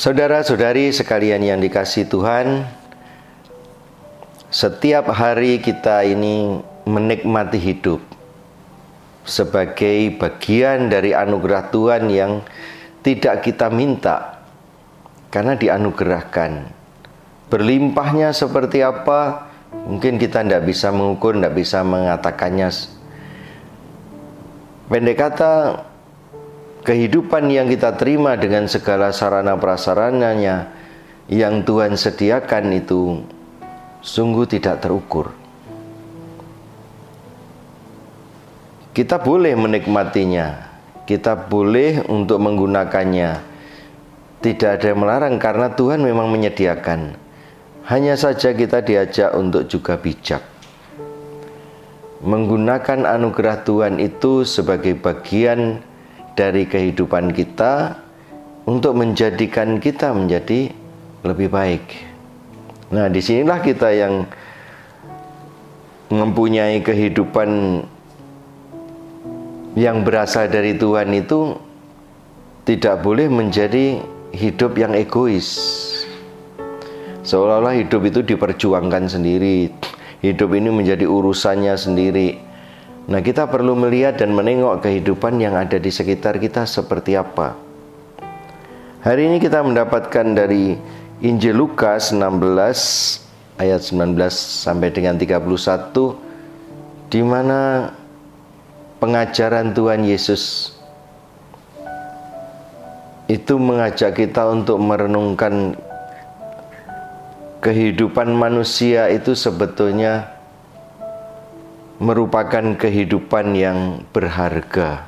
Saudara-saudari sekalian yang dikasihi Tuhan, setiap hari kita ini menikmati hidup sebagai bagian dari anugerah Tuhan yang tidak kita minta, karena dianugerahkan. Berlimpahnya seperti apa, mungkin kita tidak bisa mengukur, tidak bisa mengatakannya. Pendek kata, kehidupan yang kita terima dengan segala sarana prasarananya yang Tuhan sediakan itu sungguh tidak terukur. Kita boleh menikmatinya, kita boleh untuk menggunakannya. Tidak ada yang melarang karena Tuhan memang menyediakan. Hanya saja kita diajak untuk juga bijak. Menggunakan anugerah Tuhan itu sebagai bagian dari kehidupan kita untuk menjadikan kita menjadi lebih baik. Nah, disinilah kita yang mempunyai kehidupan yang berasal dari Tuhan itu tidak boleh menjadi hidup yang egois. Seolah-olah hidup itu diperjuangkan sendiri, hidup ini menjadi urusannya sendiri. Nah, kita perlu melihat dan menengok kehidupan yang ada di sekitar kita seperti apa. Hari ini kita mendapatkan dari Injil Lukas 16 ayat 19 sampai dengan 31, di mana pengajaran Tuhan Yesus itu mengajak kita untuk merenungkan kehidupan manusia itu sebetulnya merupakan kehidupan yang berharga.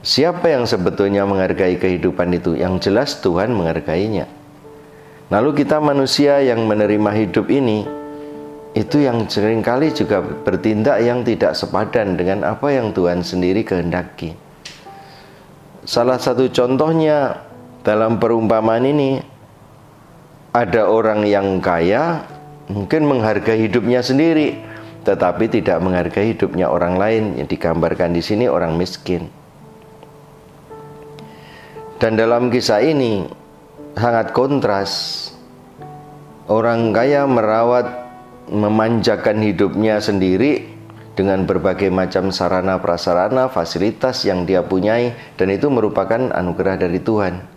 Siapa yang sebetulnya menghargai kehidupan itu? Yang jelas Tuhan menghargainya. Lalu kita manusia yang menerima hidup ini, itu yang seringkali juga bertindak yang tidak sepadan dengan apa yang Tuhan sendiri kehendaki. Salah satu contohnya dalam perumpamaan ini, ada orang yang kaya mungkin menghargai hidupnya sendiri, tetapi tidak menghargai hidupnya orang lain. Yang digambarkan di sini orang miskin. Dan dalam kisah ini sangat kontras. Orang kaya merawat, memanjakan hidupnya sendiri dengan berbagai macam sarana prasarana, fasilitas yang dia punyai, dan itu merupakan anugerah dari Tuhan.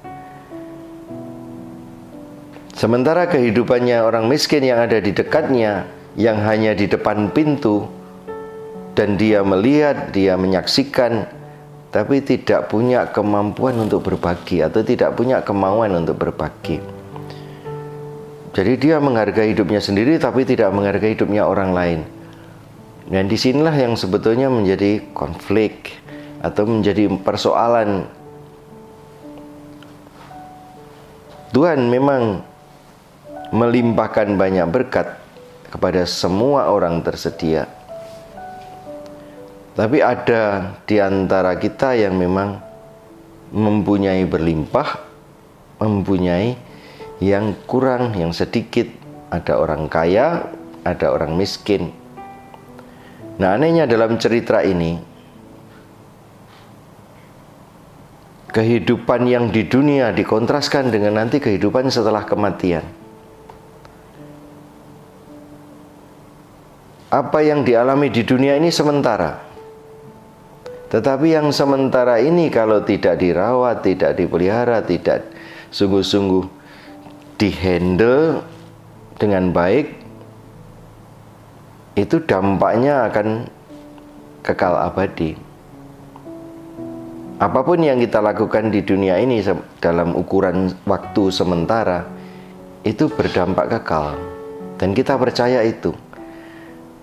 Sementara kehidupannya orang miskin yang ada di dekatnya, yang hanya di depan pintu, dan dia melihat, dia menyaksikan, tapi tidak punya kemampuan untuk berbagi, atau tidak punya kemauan untuk berbagi. Jadi dia menghargai hidupnya sendiri, tapi tidak menghargai hidupnya orang lain. Dan disinilah yang sebetulnya menjadi konflik, atau menjadi persoalan. Tuhan memang melimpahkan banyak berkat kepada semua orang tersedia. Tapi ada di antara kita yang memang mempunyai berlimpah, mempunyai yang kurang, yang sedikit. Ada orang kaya, ada orang miskin. Nah, anehnya dalam cerita ini, kehidupan yang di dunia dikontraskan dengan nanti kehidupan setelah kematian. Apa yang dialami di dunia ini sementara. Tetapi yang sementara ini kalau tidak dirawat, tidak dipelihara, tidak sungguh-sungguh dihandle dengan baik, itu dampaknya akan kekal abadi. Apapun yang kita lakukan di dunia ini dalam ukuran waktu sementara, itu berdampak kekal. Dan kita percaya itu.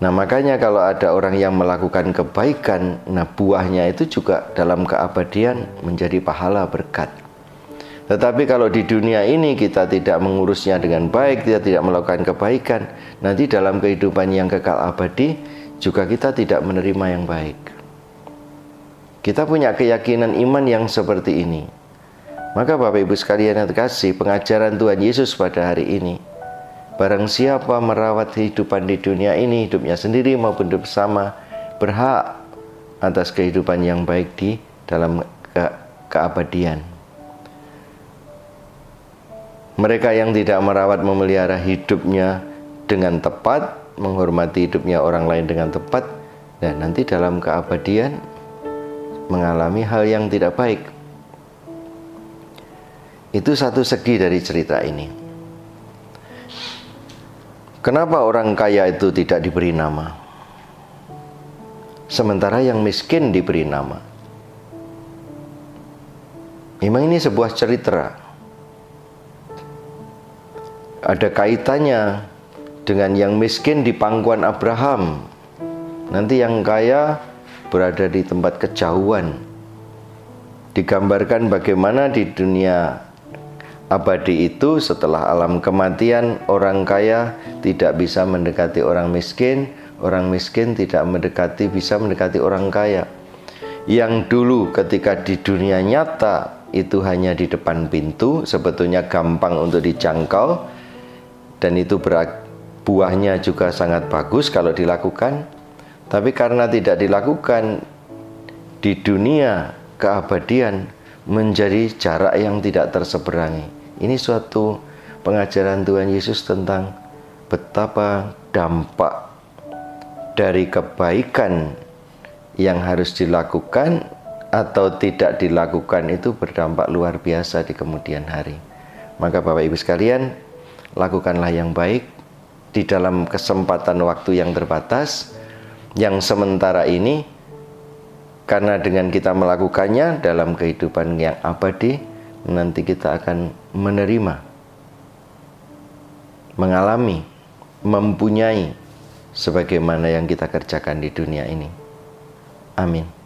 Nah, makanya kalau ada orang yang melakukan kebaikan, nah buahnya itu juga dalam keabadian menjadi pahala berkat. Tetapi kalau di dunia ini kita tidak mengurusnya dengan baik, kita tidak melakukan kebaikan, nanti dalam kehidupan yang kekal abadi juga kita tidak menerima yang baik. Kita punya keyakinan iman yang seperti ini. Maka Bapak Ibu sekalian yang terkasih, pengajaran Tuhan Yesus pada hari ini, barang siapa merawat kehidupan di dunia ini, hidupnya sendiri maupun hidup bersama, berhak atas kehidupan yang baik di dalam keabadian. Mereka yang tidak merawat memelihara hidupnya dengan tepat, menghormati hidupnya orang lain dengan tepat, dan nanti dalam keabadian mengalami hal yang tidak baik. Itu satu segi dari cerita ini. Kenapa orang kaya itu tidak diberi nama, sementara yang miskin diberi nama? Memang ini sebuah cerita. Ada kaitannya dengan yang miskin di pangkuan Abraham. Nanti yang kaya berada di tempat kejauhan. Digambarkan bagaimana di dunia abadi itu setelah alam kematian, orang kaya tidak bisa mendekati orang miskin tidak bisa mendekati orang kaya. Yang dulu ketika di dunia nyata itu hanya di depan pintu, sebetulnya gampang untuk dijangkau, dan itu buahnya juga sangat bagus kalau dilakukan. Tapi karena tidak dilakukan, di dunia keabadian menjadi jarak yang tidak terseberangi. Ini suatu pengajaran Tuhan Yesus tentang betapa dampak dari kebaikan yang harus dilakukan atau tidak dilakukan itu berdampak luar biasa di kemudian hari. Maka Bapak Ibu sekalian, lakukanlah yang baik di dalam kesempatan waktu yang terbatas, yang sementara ini, karena dengan kita melakukannya dalam kehidupan yang abadi, nanti kita akan menerima, mengalami, mempunyai sebagaimana yang kita kerjakan di dunia ini. Amin.